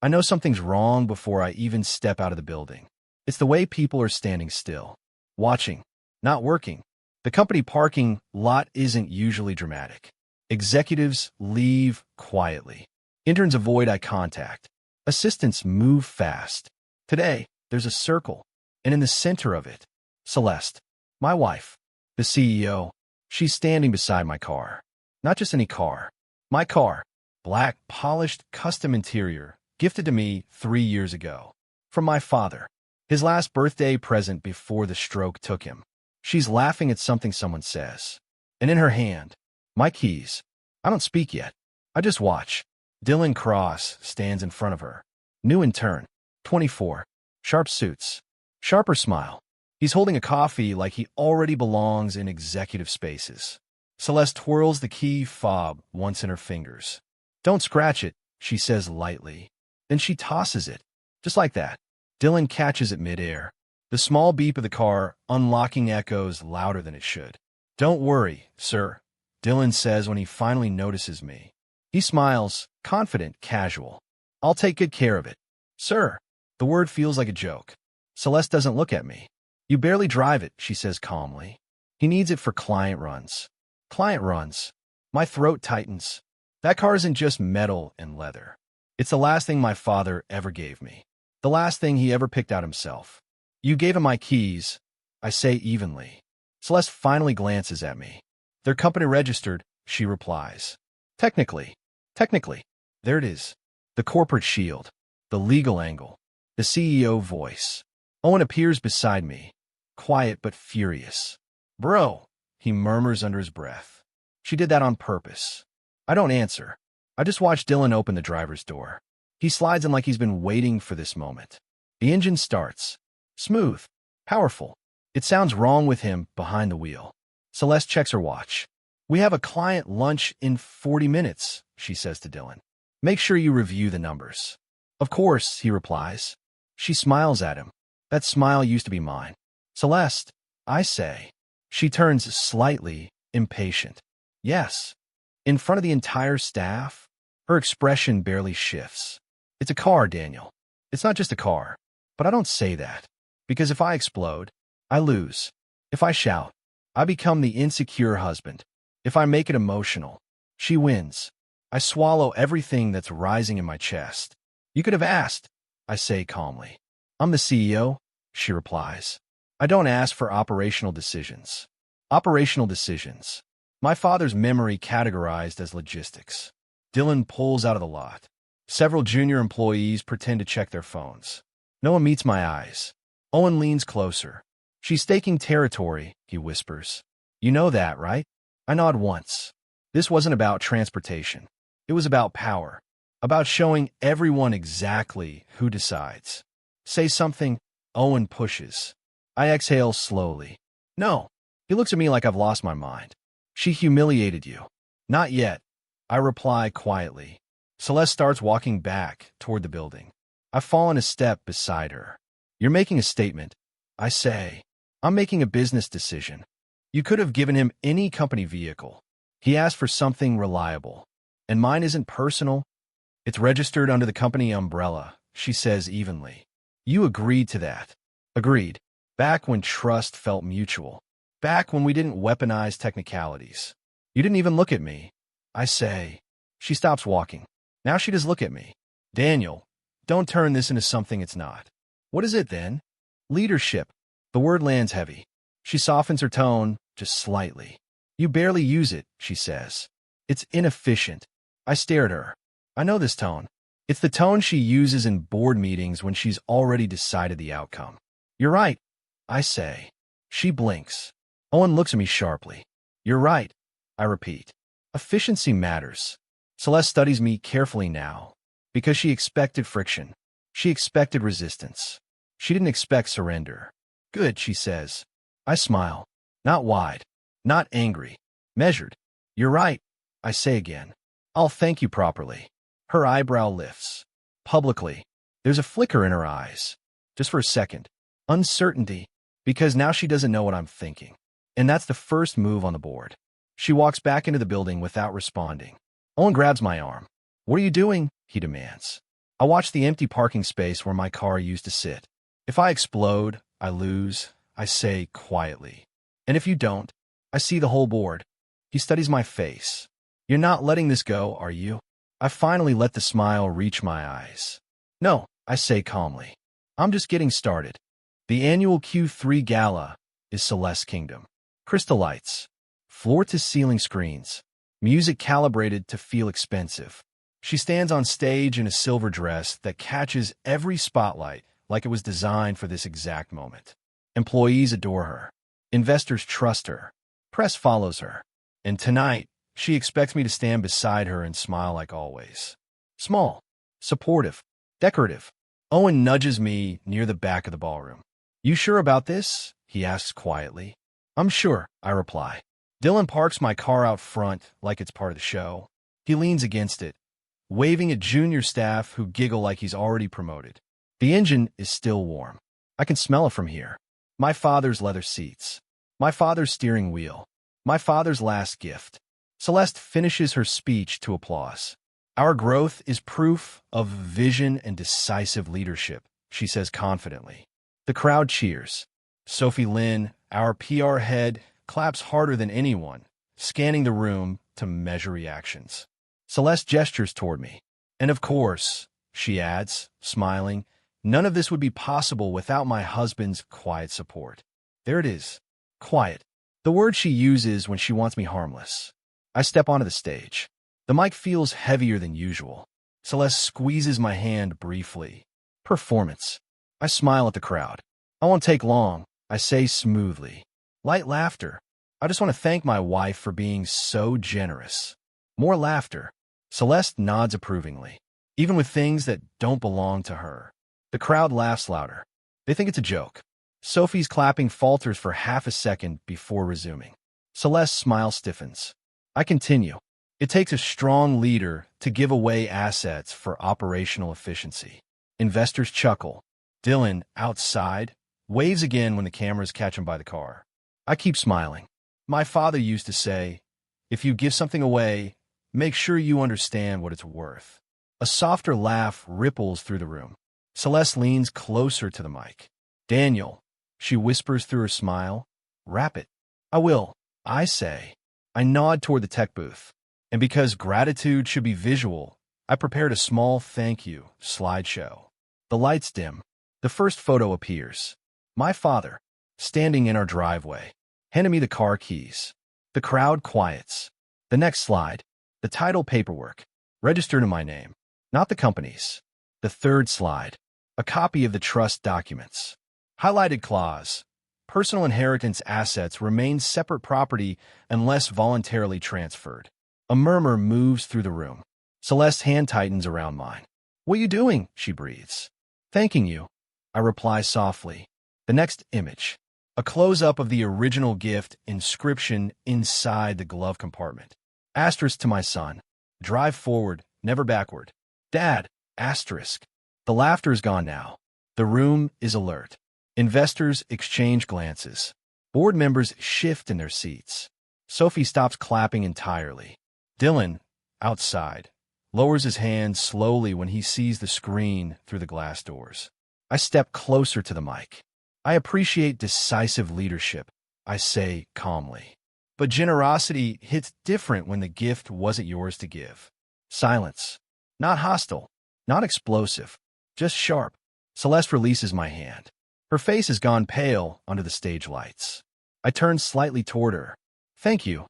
I know something's wrong before I even step out of the building. It's the way people are standing still, watching, not working. The company parking lot isn't usually dramatic. Executives leave quietly. Interns avoid eye contact. Assistants move fast. Today, there's a circle, and in the center of it, Celeste, my wife, the CEO. She's standing beside my car. Not just any car. My car. Black, polished, custom interior, gifted to me 3 years ago. From my father. His last birthday present before the stroke took him. She's laughing at something someone says. And in her hand, my keys. I don't speak yet. I just watch. Dylan Cross stands in front of her. New intern. 24. Sharp suits. Sharper smile. He's holding a coffee like he already belongs in executive spaces. Celeste twirls the key fob once in her fingers. Don't scratch it, she says lightly. Then she tosses it. Just like that. Dylan catches it midair. The small beep of the car unlocking echoes louder than it should. Don't worry, sir, Dylan says when he finally notices me. He smiles, confident, casual. I'll take good care of it. Sir. The word feels like a joke. Celeste doesn't look at me. You barely drive it, she says calmly. He needs it for client runs. Client runs. My throat tightens. That car isn't just metal and leather. It's the last thing my father ever gave me. The last thing he ever picked out himself. You gave him my keys, I say evenly. Celeste finally glances at me. They're company registered, she replies. Technically. There it is. The corporate shield. The legal angle. The CEO voice. Owen appears beside me. Quiet but furious. Bro, he murmurs under his breath. She did that on purpose. I don't answer. I just watch Dylan open the driver's door. He slides in like he's been waiting for this moment. The engine starts. Smooth. Powerful. It sounds wrong with him behind the wheel. Celeste checks her watch. We have a client lunch in 40 minutes, she says to Dylan. Make sure you review the numbers. Of course, he replies. She smiles at him. That smile used to be mine. Celeste, I say. She turns slightly impatient. Yes. In front of the entire staff, her expression barely shifts. It's a car, Daniel. It's not just a car. But I don't say that. Because if I explode, I lose. If I shout, I become the insecure husband. If I make it emotional, she wins. I swallow everything that's rising in my chest. You could have asked, I say calmly. I'm the CEO, she replies. I don't ask for operational decisions. Operational decisions. My father's memory categorized as logistics. Dylan pulls out of the lot. Several junior employees pretend to check their phones. No one meets my eyes. Owen leans closer. She's staking territory, he whispers. You know that, right? I nod once. This wasn't about transportation. It was about power. About showing everyone exactly who decides. Say something, Owen pushes. I exhale slowly. No. He looks at me like I've lost my mind. She humiliated you. Not yet. I reply quietly. Celeste starts walking back toward the building. I fall in a step beside her. You're making a statement. I say. I'm making a business decision. You could have given him any company vehicle. He asked for something reliable. And mine isn't personal. It's registered under the company umbrella, she says evenly. You agreed to that. Agreed. Back when trust felt mutual. Back when we didn't weaponize technicalities. You didn't even look at me. I say. She stops walking. Now she does look at me. Daniel, don't turn this into something it's not. What is it then? Leadership. The word lands heavy. She softens her tone, just slightly. You barely use it, she says. It's inefficient. I stare at her. I know this tone. It's the tone she uses in board meetings when she's already decided the outcome. You're right, I say. She blinks. Owen looks at me sharply. You're right, I repeat. Efficiency matters. Celeste studies me carefully now. Because she expected friction. She expected resistance. She didn't expect surrender. Good, she says. I smile. Not wide. Not angry. Measured. You're right, I say again. I'll thank you properly. Her eyebrow lifts. Publicly. There's a flicker in her eyes. Just for a second. Uncertainty. Because now she doesn't know what I'm thinking. And that's the first move on the board. She walks back into the building without responding. Owen grabs my arm. What are you doing? He demands. I watch the empty parking space where my car used to sit. If I explode, I lose, I say quietly. And if you don't, I see the whole board. He studies my face. You're not letting this go, are you? I finally let the smile reach my eyes. No, I say calmly. I'm just getting started. The annual Q3 gala is Celeste's kingdom. Crystal lights, floor-to-ceiling screens, music calibrated to feel expensive. She stands on stage in a silver dress that catches every spotlight like it was designed for this exact moment. Employees adore her. Investors trust her. Press follows her. And tonight, she expects me to stand beside her and smile like always. Small, supportive, decorative. Owen nudges me near the back of the ballroom. You sure about this? He asks quietly. I'm sure, I reply. Dylan parks my car out front like it's part of the show. He leans against it, waving at junior staff who giggle like he's already promoted. The engine is still warm. I can smell it from here. My father's leather seats. My father's steering wheel. My father's last gift. Celeste finishes her speech to applause. Our growth is proof of vision and decisive leadership, she says confidently. The crowd cheers. Sophie Lynn, our PR head, claps harder than anyone, scanning the room to measure reactions. Celeste gestures toward me. And of course, she adds, smiling, none of this would be possible without my husband's quiet support. There it is. Quiet. The word she uses when she wants me harmless. I step onto the stage. The mic feels heavier than usual. Celeste squeezes my hand briefly. Performance. I smile at the crowd. I won't take long, I say smoothly. Light laughter. I just want to thank my wife for being so generous. More laughter. Celeste nods approvingly, even with things that don't belong to her. The crowd laughs louder. They think it's a joke. Sophie's clapping falters for half a second before resuming. Celeste's smile stiffens. I continue. It takes a strong leader to give away assets for operational efficiency. Investors chuckle. Dylan, outside, waves again when the cameras catch him by the car. I keep smiling. My father used to say, if you give something away, make sure you understand what it's worth. A softer laugh ripples through the room. Celeste leans closer to the mic. Daniel, she whispers through her smile, wrap it. I will, I say. I nod toward the tech booth. And because gratitude should be visual, I prepared a small thank you slideshow. The lights dim. The first photo appears. My father, standing in our driveway, handed me the car keys. The crowd quiets. The next slide. The title paperwork, registered in my name, not the company's. The third slide. A copy of the trust documents. Highlighted clause. Personal inheritance assets remain separate property unless voluntarily transferred. A murmur moves through the room. Celeste's hand tightens around mine. What are you doing? She breathes. Thanking you. I reply softly. The next image. A close-up of the original gift inscription inside the glove compartment. Asterisk to my son. Drive forward, never backward. Dad, asterisk. The laughter is gone now. The room is alert. Investors exchange glances. Board members shift in their seats. Sophie stops clapping entirely. Dylan, outside, lowers his hand slowly when he sees the screen through the glass doors. I step closer to the mic. I appreciate decisive leadership, I say calmly. But generosity hits different when the gift wasn't yours to give. Silence. Not hostile, not explosive, just sharp. Celeste releases my hand. Her face has gone pale under the stage lights. I turn slightly toward her. Thank you,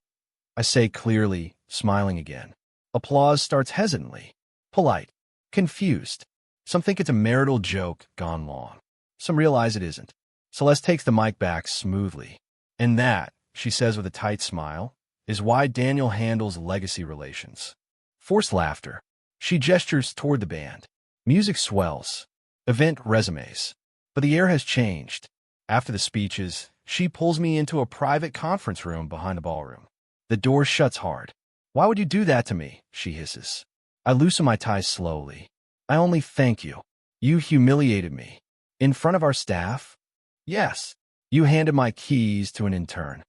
I say clearly, smiling again. Applause starts hesitantly, polite, confused. Some think it's a marital joke gone long. Some realize it isn't. Celeste takes the mic back smoothly. And that, she says with a tight smile, is why Daniel handles legacy relations. Forced laughter. She gestures toward the band. Music swells. Event resumes. But the air has changed. After the speeches, she pulls me into a private conference room behind the ballroom. The door shuts hard. Why would you do that to me? She hisses. I loosen my tie slowly. I only thank you. You humiliated me. In front of our staff? Yes. You handed my keys to an intern.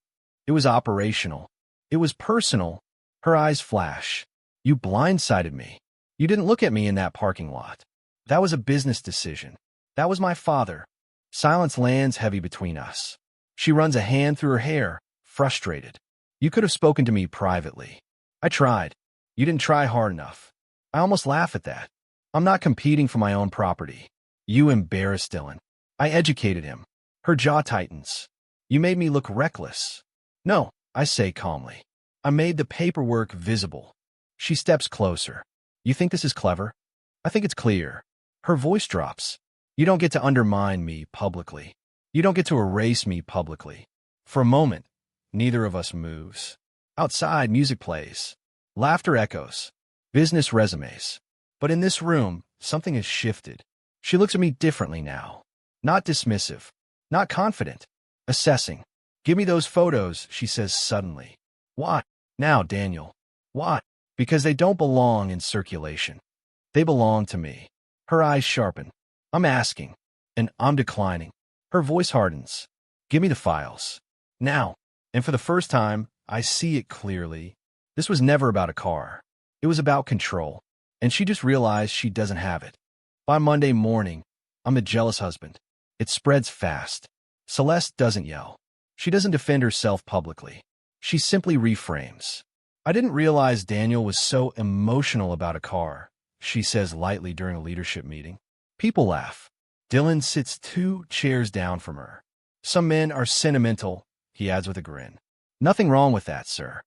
It was operational. It was personal. Her eyes flash. You blindsided me. You didn't look at me in that parking lot. That was a business decision. That was my father. Silence lands heavy between us. She runs a hand through her hair, frustrated. You could have spoken to me privately. I tried. You didn't try hard enough. I almost laugh at that. I'm not competing for my own property. You embarrassed Dylan. I educated him. Her jaw tightens. You made me look reckless. No, I say calmly. I made the paperwork visible. She steps closer. You think this is clever? I think it's clear. Her voice drops. You don't get to undermine me publicly. You don't get to erase me publicly. For a moment, neither of us moves. Outside, music plays. Laughter echoes. Business resumes. But in this room, something has shifted. She looks at me differently now. Not dismissive. Not confident. Assessing. Give me those photos, she says suddenly. Why? Now, Daniel. Why? Because they don't belong in circulation. They belong to me. Her eyes sharpen. I'm asking. And I'm declining. Her voice hardens. Give me the files. Now. And for the first time, I see it clearly. This was never about a car. It was about control. And she just realized she doesn't have it. By Monday morning, I'm a jealous husband. It spreads fast. Celeste doesn't yell. She doesn't defend herself publicly. She simply reframes. I didn't realize Daniel was so emotional about a car, she says lightly during a leadership meeting. People laugh. Dylan sits 2 chairs down from her. Some men are sentimental, he adds with a grin. Nothing wrong with that, sir.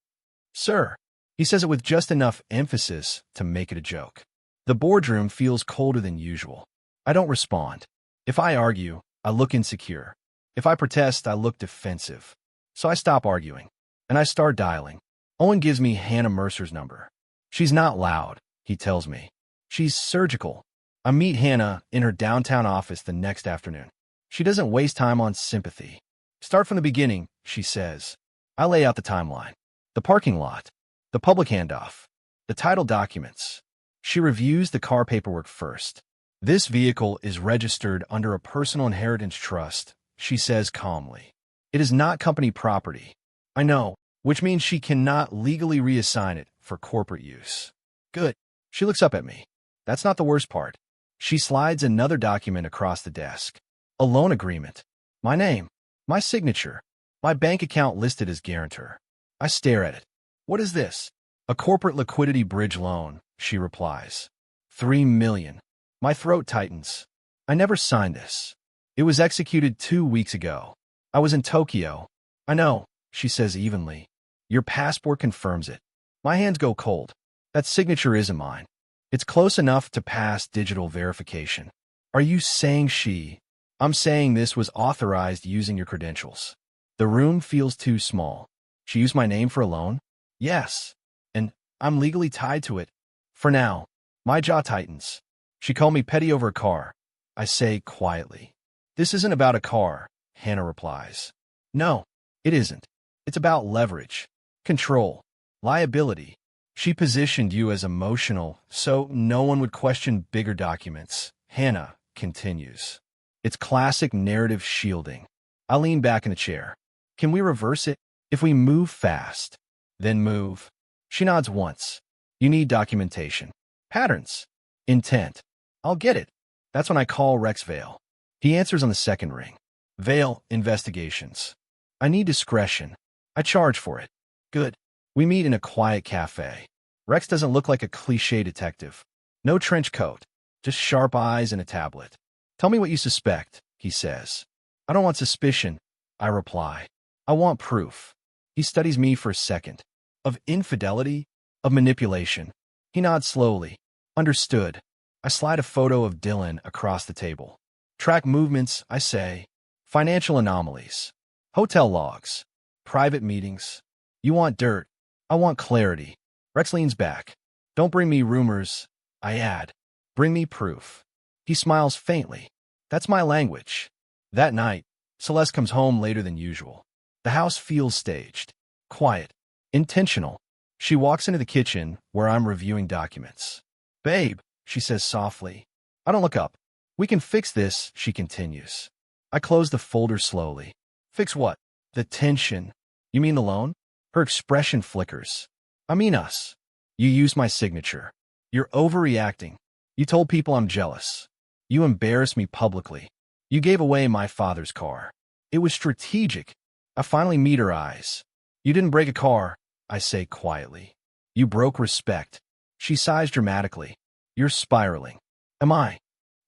Sir. He says it with just enough emphasis to make it a joke. The boardroom feels colder than usual. I don't respond. If I argue, I look insecure. If I protest, I look defensive. So I stop arguing, and I start dialing. Owen gives me Hannah Mercer's number. She's not loud, he tells me. She's surgical. I meet Hannah in her downtown office the next afternoon. She doesn't waste time on sympathy. Start from the beginning, she says. I lay out the timeline. The parking lot. The public handoff. The title documents. She reviews the car paperwork first. This vehicle is registered under a personal inheritance trust, she says calmly. It is not company property. I know, which means she cannot legally reassign it for corporate use. Good. She looks up at me. That's not the worst part. She slides another document across the desk. A loan agreement. My name. My signature. My bank account listed as guarantor. I stare at it. What is this? A corporate liquidity bridge loan, she replies. $3 million. My throat tightens. I never signed this. It was executed 2 weeks ago. I was in Tokyo. I know, she says evenly. Your passport confirms it. My hands go cold. That signature isn't mine. It's close enough to pass digital verification. Are you saying she? I'm saying this was authorized using your credentials. The room feels too small. She used my name for a loan? Yes. And I'm legally tied to it. For now. My jaw tightens. She called me petty over a car. I say quietly. This isn't about a car, Hannah replies. No, it isn't. It's about leverage, control, liability. She positioned you as emotional, so no one would question bigger documents. Hannah continues. It's classic narrative shielding. I lean back in the chair. Can we reverse it? If we move fast, then move. She nods once. You need documentation. Patterns. Intent. I'll get it. That's when I call Rex Vale. He answers on the second ring. Vale, investigations. I need discretion. I charge for it. Good. We meet in a quiet cafe. Rex doesn't look like a cliché detective. No trench coat. Just sharp eyes and a tablet. Tell me what you suspect, he says. I don't want suspicion, I reply. I want proof. He studies me for a second. Of infidelity? Of manipulation? He nods slowly. Understood. I slide a photo of Dylan across the table. Track movements, I say. Financial anomalies. Hotel logs. Private meetings. You want dirt. I want clarity. Rex leans back. Don't bring me rumors, I add. Bring me proof. He smiles faintly. That's my language. That night, Celeste comes home later than usual. The house feels staged. Quiet. Intentional. She walks into the kitchen where I'm reviewing documents. Babe, she says softly. I don't look up. We can fix this, she continues. I close the folder slowly. Fix what? The tension. You mean the loan? Her expression flickers. I mean us. You used my signature. You're overreacting. You told people I'm jealous. You embarrassed me publicly. You gave away my father's car. It was strategic. I finally meet her eyes. You didn't break a car, I say quietly. You broke respect. She sighs dramatically. You're spiraling. Am I?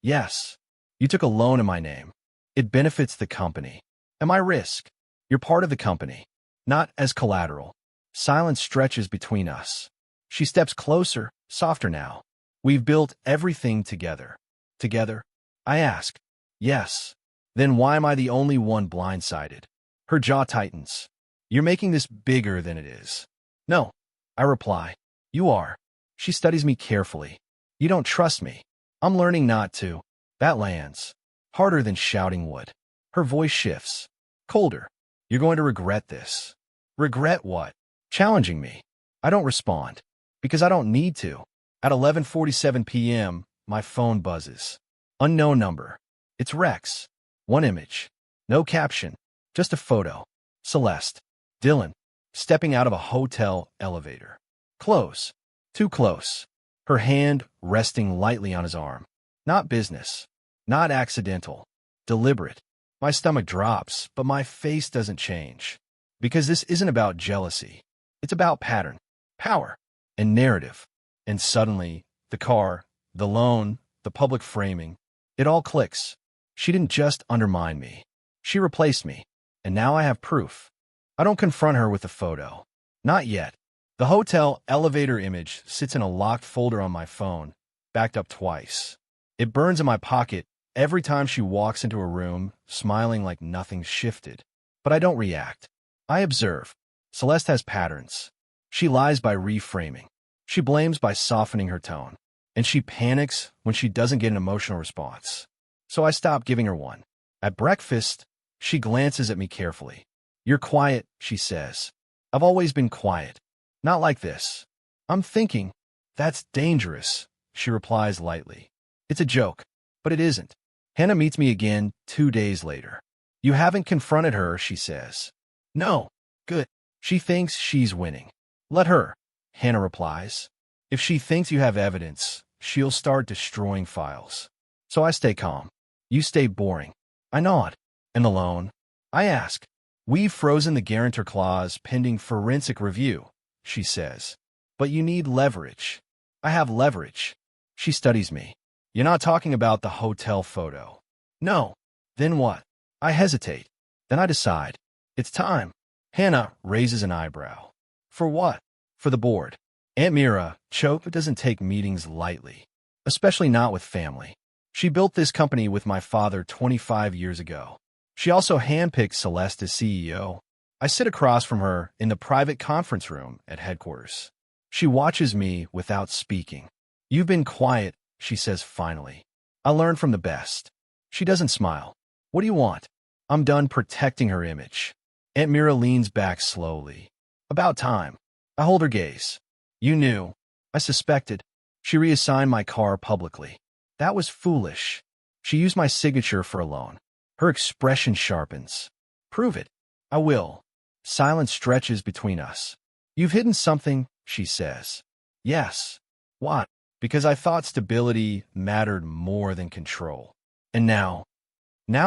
Yes. You took a loan in my name. It benefits the company. Am I risk? You're part of the company, not as collateral. Silence stretches between us. She steps closer, softer now. We've built everything together. Together? I ask. Yes. Then why am I the only one blindsided? Her jaw tightens. You're making this bigger than it is. No. I reply. You are. She studies me carefully. You don't trust me. I'm learning not to. That lands. Harder than shouting would. Her voice shifts. Colder. You're going to regret this. Regret what? Challenging me. I don't respond. Because I don't need to. At 11:47 p.m., my phone buzzes. Unknown number. It's Rex. One image. No caption. Just a photo. Celeste. Dylan. Stepping out of a hotel elevator. Close. Too close. Her hand resting lightly on his arm. Not business. Not accidental. Deliberate. My stomach drops, but my face doesn't change. Because this isn't about jealousy. It's about pattern, power, and narrative. And suddenly, the car, the loan, the public framing, it all clicks. She didn't just undermine me. She replaced me. And now I have proof. I don't confront her with the photo. Not yet. The hotel elevator image sits in a locked folder on my phone, backed up twice. It burns in my pocket every time she walks into a room, smiling like nothing's shifted. But I don't react. I observe. Celeste has patterns. She lies by reframing. She blames by softening her tone. And she panics when she doesn't get an emotional response. So I stop giving her one. At breakfast, she glances at me carefully. You're quiet, she says. I've always been quiet. Not like this. I'm thinking, that's dangerous, she replies lightly. It's a joke, but it isn't. Hannah meets me again 2 days later. You haven't confronted her, she says. No. Good. She thinks she's winning. Let her, Hannah replies. If she thinks you have evidence, she'll start destroying files. So I stay calm. You stay boring. I nod. And the loan? I ask. We've frozen the guarantor clause pending forensic review, she says. But you need leverage. I have leverage. She studies me. You're not talking about the hotel photo. No. Then what? I hesitate. Then I decide. It's time. Hannah raises an eyebrow. For what? For the board. Aunt Mira, Choke doesn't take meetings lightly. Especially not with family. She built this company with my father 25 years ago. She also handpicked Celeste as CEO. I sit across from her in the private conference room at headquarters. She watches me without speaking. You've been quiet, she says finally. I learned from the best. She doesn't smile. What do you want? I'm done protecting her image. Aunt Mira leans back slowly. About time. I hold her gaze. You knew. I suspected. She reassigned my car publicly. That was foolish. She used my signature for a loan. Her expression sharpens. Prove it. I will. Silence stretches between us. You've hidden something, she says. Yes. What? Because I thought stability mattered more than control. And now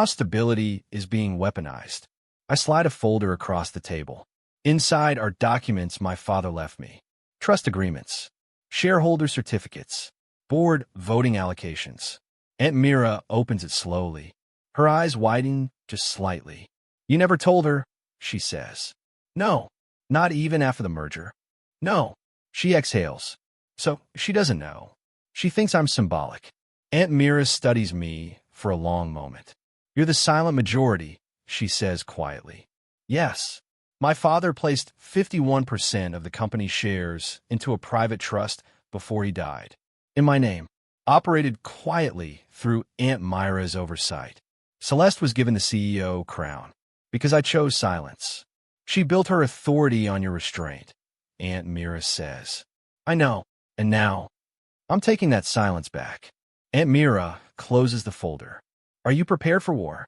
stability is being weaponized. I slide a folder across the table. Inside are documents my father left me. Trust agreements. Shareholder certificates. Board voting allocations. Aunt Mira opens it slowly. Her eyes widen just slightly. You never told her, she says. No. Not even after the merger. No. She exhales. So she doesn't know. She thinks I'm symbolic. Aunt Mira studies me for a long moment. You're the silent majority, she says quietly. Yes. My father placed 51% of the company's shares into a private trust before he died. In my name. Operated quietly through Aunt Myra's oversight. Celeste was given the CEO crown because I chose silence. She built her authority on your restraint, Aunt Mira says. I know. And now, I'm taking that silence back. Aunt Mira closes the folder. Are you prepared for war?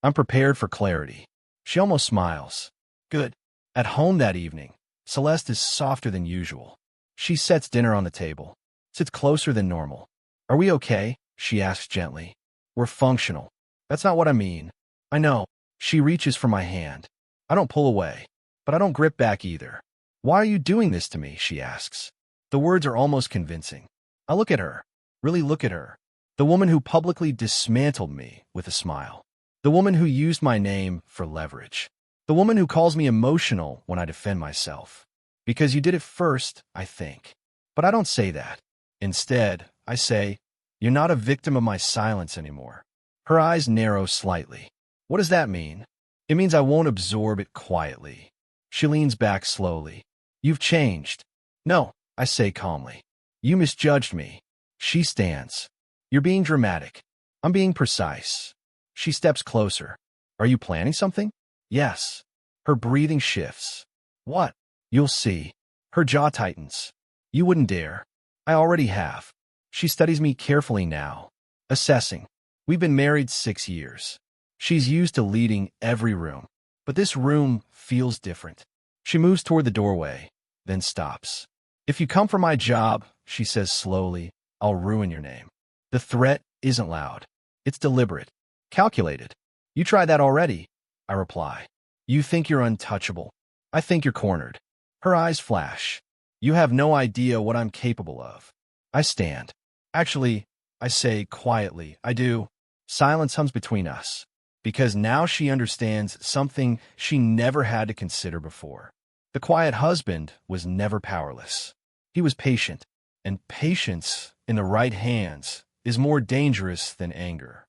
I'm prepared for clarity. She almost smiles. Good. At home that evening, Celeste is softer than usual. She sets dinner on the table, sits closer than normal. Are we okay? she asks gently. We're functional. That's not what I mean. I know. She reaches for my hand. I don't pull away, but I don't grip back either. Why are you doing this to me? She asks. The words are almost convincing. I look at her, really look at her. The woman who publicly dismantled me with a smile. The woman who used my name for leverage. The woman who calls me emotional when I defend myself. Because you did it first, I think. But I don't say that. Instead, I say, you're not a victim of my silence anymore. Her eyes narrow slightly. What does that mean? It means I won't absorb it quietly. She leans back slowly. You've changed. No, I say calmly. You misjudged me. She stands. You're being dramatic. I'm being precise. She steps closer. Are you planning something? Yes. Her breathing shifts. What? You'll see. Her jaw tightens. You wouldn't dare. I already have. She studies me carefully now. Assessing. We've been married 6 years. She's used to leading every room. But this room feels different. She moves toward the doorway, then stops. If you come for my job, she says slowly, I'll ruin your name. The threat isn't loud. It's deliberate. Calculated. You tried that already, I reply. You think you're untouchable. I think you're cornered. Her eyes flash. You have no idea what I'm capable of. I stand. Actually, I say quietly, I do. Silence hums between us. Because now she understands something she never had to consider before. The quiet husband was never powerless. He was patient. And patience, in the right hands, is more dangerous than anger.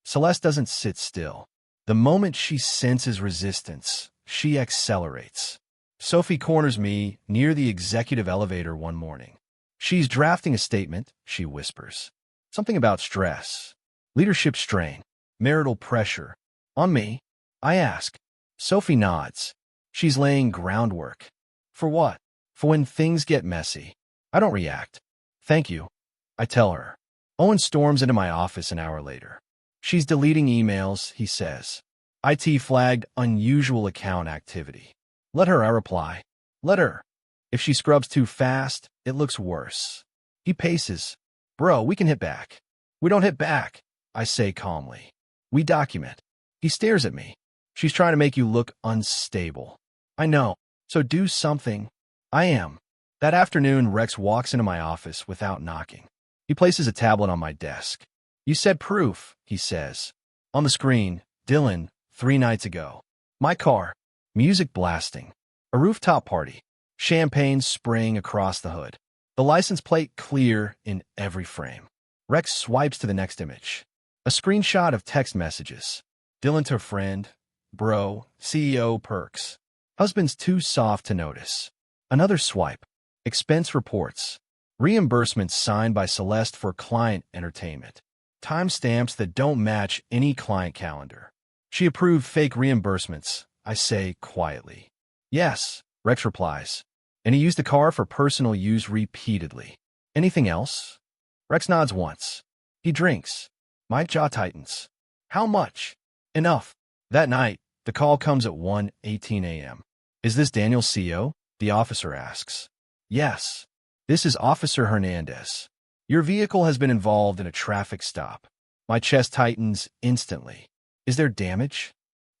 Celeste doesn't sit still. The moment she senses resistance, she accelerates. Sophie corners me near the executive elevator one morning. She's drafting a statement, she whispers. Something about stress, leadership strain, marital pressure. On me? I ask. Sophie nods. She's laying groundwork. For what? For when things get messy. I don't react. Thank you, I tell her. Owen storms into my office an hour later. She's deleting emails, he says. IT flagged unusual account activity. Let her, I reply. Let her. If she scrubs too fast, it looks worse. He paces. Bro, we can hit back. We don't hit back, I say calmly. We document. He stares at me. She's trying to make you look unstable. I know. So do something. I am. That afternoon, Rex walks into my office without knocking. He places a tablet on my desk. You said proof, he says. On the screen, Dylan, 3 nights ago. My car. Music blasting. A rooftop party. Champagne spraying across the hood. The license plate clear in every frame. Rex swipes to the next image. A screenshot of text messages. Dylan to friend. Bro. CEO perks. Husband's too soft to notice. Another swipe. Expense reports. Reimbursements signed by Celeste for client entertainment. Timestamps that don't match any client calendar. She approved fake reimbursements, I say quietly. Yes, Rex replies. And he used the car for personal use repeatedly. Anything else? Rex nods once. He drinks. My jaw tightens. How much? Enough. That night, the call comes at 1:18 a.m. Is this Daniel's CO? The officer asks. Yes. This is Officer Hernandez. Your vehicle has been involved in a traffic stop. My chest tightens instantly. Is there damage?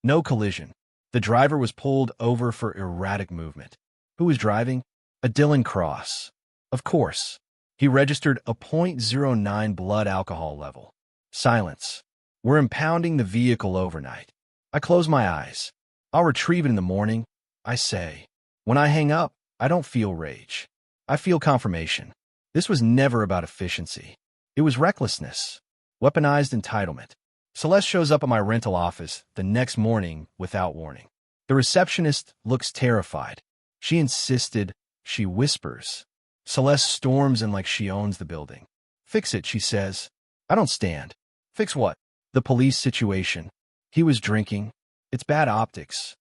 No collision. The driver was pulled over for erratic movement. Who was driving? A Dylan Cross. Of course. He registered a .09 blood alcohol level. Silence. We're impounding the vehicle overnight. I close my eyes. I'll retrieve it in the morning, I say. When I hang up, I don't feel rage. I feel confirmation. This was never about efficiency. It was recklessness. Weaponized entitlement. Celeste shows up at my rental office the next morning without warning. The receptionist looks terrified. She insisted. She whispers. Celeste storms in like she owns the building. Fix it, she says. I don't stand. Fix what? The police situation. He was drinking. It's bad optics.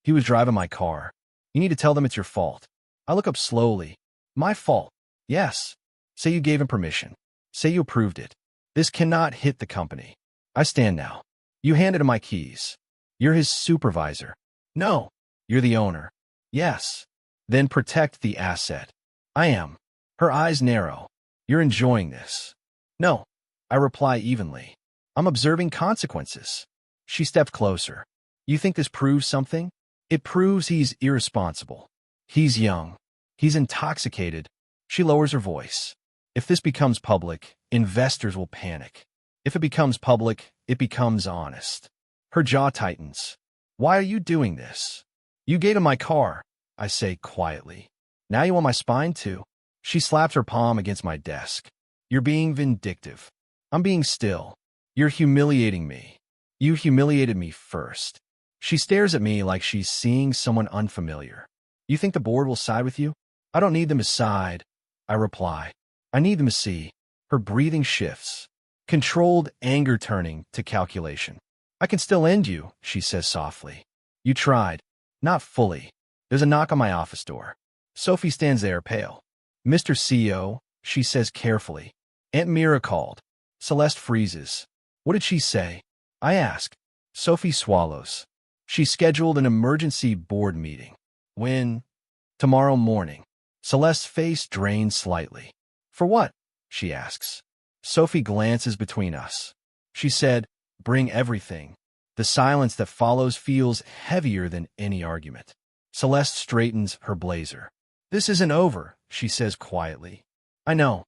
He was driving my car. You need to tell them it's your fault. I look up slowly. My fault. Yes. Say you gave him permission. Say you approved it. This cannot hit the company. I stand now. You handed him my keys. You're his supervisor. No. You're the owner. Yes. Then protect the asset. I am. Her eyes narrow. You're enjoying this. No. I reply evenly. I'm observing consequences. She stepped closer. You think this proves something? It proves he's irresponsible. He's young. He's intoxicated. She lowers her voice. If this becomes public, investors will panic. If it becomes public, it becomes honest. Her jaw tightens. Why are you doing this? You gave him my car, I say quietly. Now you want my spine too? She slaps her palm against my desk. You're being vindictive. I'm being still. You're humiliating me. You humiliated me first. She stares at me like she's seeing someone unfamiliar. You think the board will side with you? I don't need them to side, I reply. I need them to see. Her breathing shifts. Controlled anger turning to calculation. I can still end you, she says softly. You tried. Not fully. There's a knock on my office door. Sophie stands there, pale. Mr. CEO, she says carefully. Aunt Mira called. Celeste freezes. What did she say? I ask. Sophie swallows. She scheduled an emergency board meeting. When? Tomorrow morning. Celeste's face drains slightly. For what? She asks. Sophie glances between us. She said, bring everything. The silence that follows feels heavier than any argument. Celeste straightens her blazer. This isn't over, she says quietly. I know,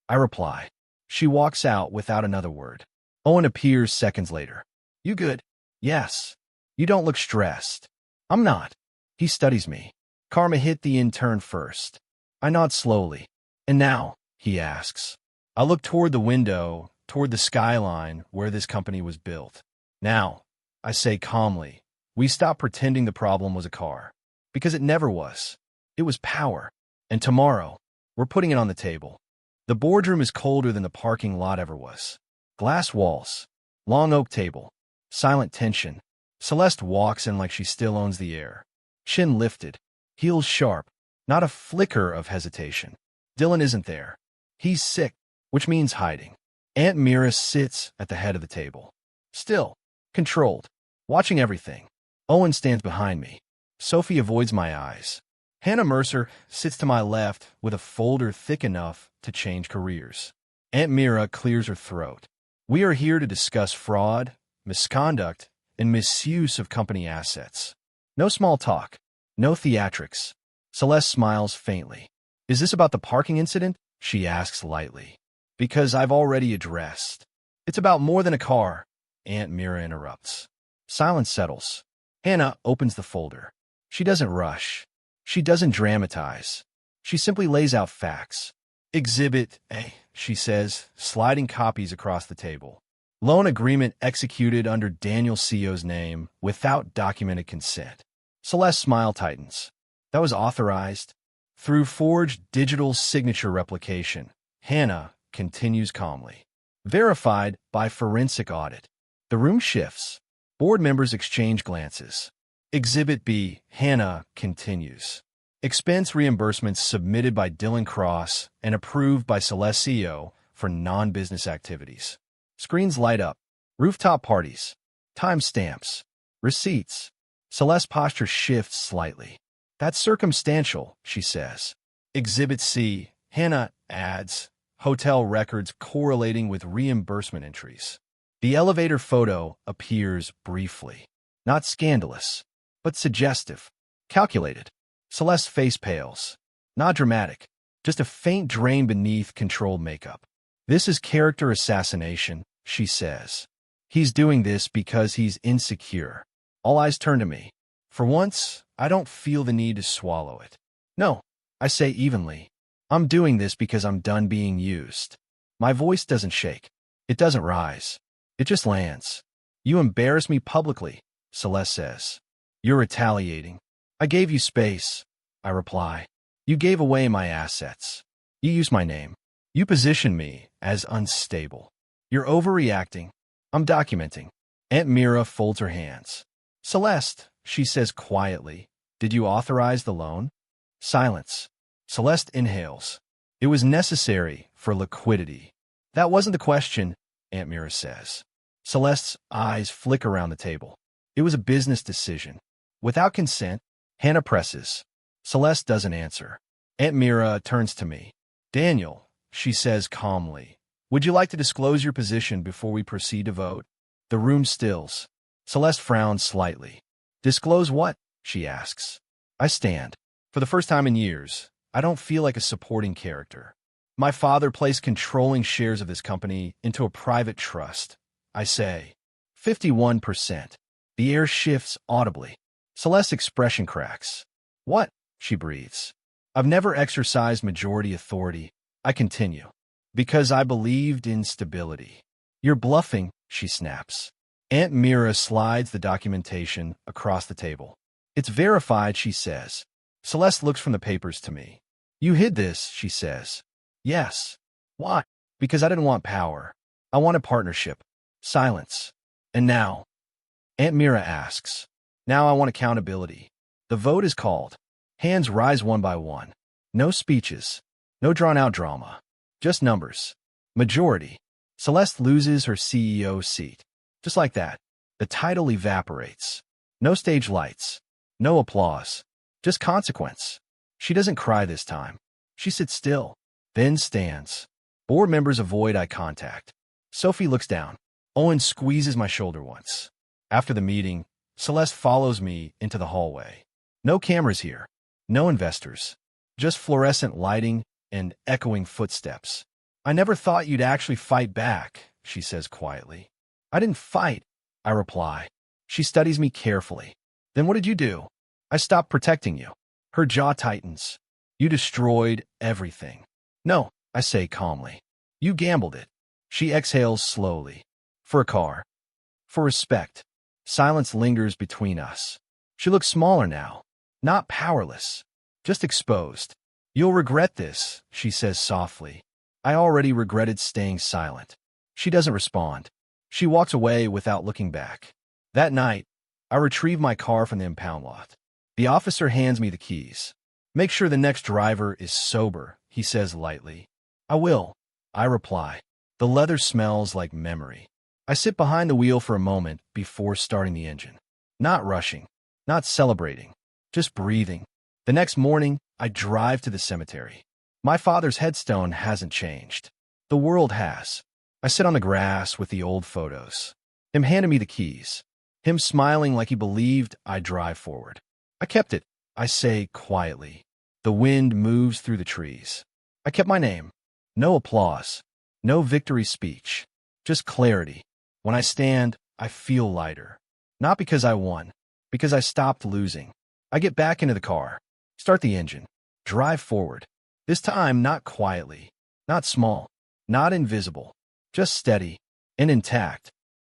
I reply. She walks out without another word. Owen appears seconds later. You good? Yes. You don't look stressed. I'm not. He studies me. Karma hit the intern first. I nod slowly. And now? He asks. I look toward the window, toward the skyline where this company was built. Now, I say calmly, we stop pretending the problem was a car. Because it never was. It was power. And tomorrow, we're putting it on the table. The boardroom is colder than the parking lot ever was. Glass walls. Long oak table. Silent tension. Celeste walks in like she still owns the air. Chin lifted. Heels sharp. Not a flicker of hesitation. Dylan isn't there. He's sick, which means hiding. Aunt Mira sits at the head of the table. Still. Controlled. Watching everything. Owen stands behind me. Sophie avoids my eyes. Hannah Mercer sits to my left with a folder thick enough to change careers. Aunt Mira clears her throat. We are here to discuss fraud, misconduct, and misuse of company assets. No small talk. No theatrics. Celeste smiles faintly. Is this about the parking incident? She asks lightly. Because I've already addressed. It's about more than a car. Aunt Mira interrupts. Silence settles. Hannah opens the folder. She doesn't rush. She doesn't dramatize. She simply lays out facts. Exhibit A, she says, sliding copies across the table. Loan agreement executed under Daniel CEO's name without documented consent. Celeste's smile tightens. That was authorized through forged digital signature replication. Hannah continues calmly. Verified by forensic audit. The room shifts. Board members exchange glances. Exhibit B, Hannah continues. Expense reimbursements submitted by Dylan Cross and approved by Celeste CEO for non-business activities. Screens light up. Rooftop parties. Timestamps. Receipts. Celeste's posture shifts slightly. That's circumstantial, she says. Exhibit C, Hannah adds, hotel records correlating with reimbursement entries. The elevator photo appears briefly. Not scandalous, but suggestive. Calculated. Celeste's face pales. Not dramatic. Just a faint drain beneath controlled makeup. This is character assassination, she says. He's doing this because he's insecure. All eyes turn to me. For once, I don't feel the need to swallow it. No, I say evenly. I'm doing this because I'm done being used. My voice doesn't shake. It doesn't rise. It just lands. You embarrass me publicly, Celeste says. You're retaliating. I gave you space, I reply. You gave away my assets. You used my name. You positioned me as unstable. You're overreacting. I'm documenting. Aunt Mira folds her hands. Celeste, she says quietly, did you authorize the loan? Silence. Celeste inhales. It was necessary for liquidity. That wasn't the question, Aunt Mira says. Celeste's eyes flick around the table. It was a business decision. Without consent, Hannah presses. Celeste doesn't answer. Aunt Mira turns to me. Daniel, she says calmly, Would you like to disclose your position before we proceed to vote? The room stills. Celeste frowns slightly. Disclose what? She asks. I stand. For the first time in years, I don't feel like a supporting character. My father placed controlling shares of this company into a private trust. I say. 51%. The air shifts audibly. Celeste's expression cracks. What? She breathes. I've never exercised majority authority. I continue. Because I believed in stability. You're bluffing, she snaps. Aunt Mira slides the documentation across the table. It's verified, she says. Celeste looks from the papers to me. You hid this, she says. Yes. Why? Because I didn't want power. I wanted partnership. Silence. And now? Aunt Mira asks. Now I want accountability. The vote is called. Hands rise one by one. No speeches. No drawn-out drama. Just numbers. Majority. Celeste loses her CEO seat. Just like that. The title evaporates. No stage lights. No applause. Just consequence. She doesn't cry this time. She sits still. Then stands. Board members avoid eye contact. Sophie looks down. Owen squeezes my shoulder once. After the meeting, Celeste follows me into the hallway. No cameras here. No investors. Just fluorescent lighting and echoing footsteps. I never thought you'd actually fight back, she says quietly. I didn't fight, I reply. She studies me carefully. Then what did you do? I stopped protecting you. Her jaw tightens. You destroyed everything. No, I say calmly. You gambled it. She exhales slowly. For a car. For respect. Silence lingers between us. She looks smaller now. Not powerless. Just exposed. You'll regret this, she says softly. I already regretted staying silent. She doesn't respond. She walks away without looking back. That night, I retrieve my car from the impound lot. The officer hands me the keys. Make sure the next driver is sober, he says lightly. I will, I reply. The leather smells like memory. I sit behind the wheel for a moment before starting the engine. Not rushing, not celebrating, just breathing. The next morning, I drive to the cemetery. My father's headstone hasn't changed. The world has. I sit on the grass with the old photos. Him handing me the keys. Him smiling like he believed I'd drive forward. I kept it, I say quietly. The wind moves through the trees. I kept my name. No applause. No victory speech. Just clarity. When I stand, I feel lighter. Not because I won. Because I stopped losing. I get back into the car. Start the engine. Drive forward. This time, not quietly. Not small. Not invisible. Just steady. And intact.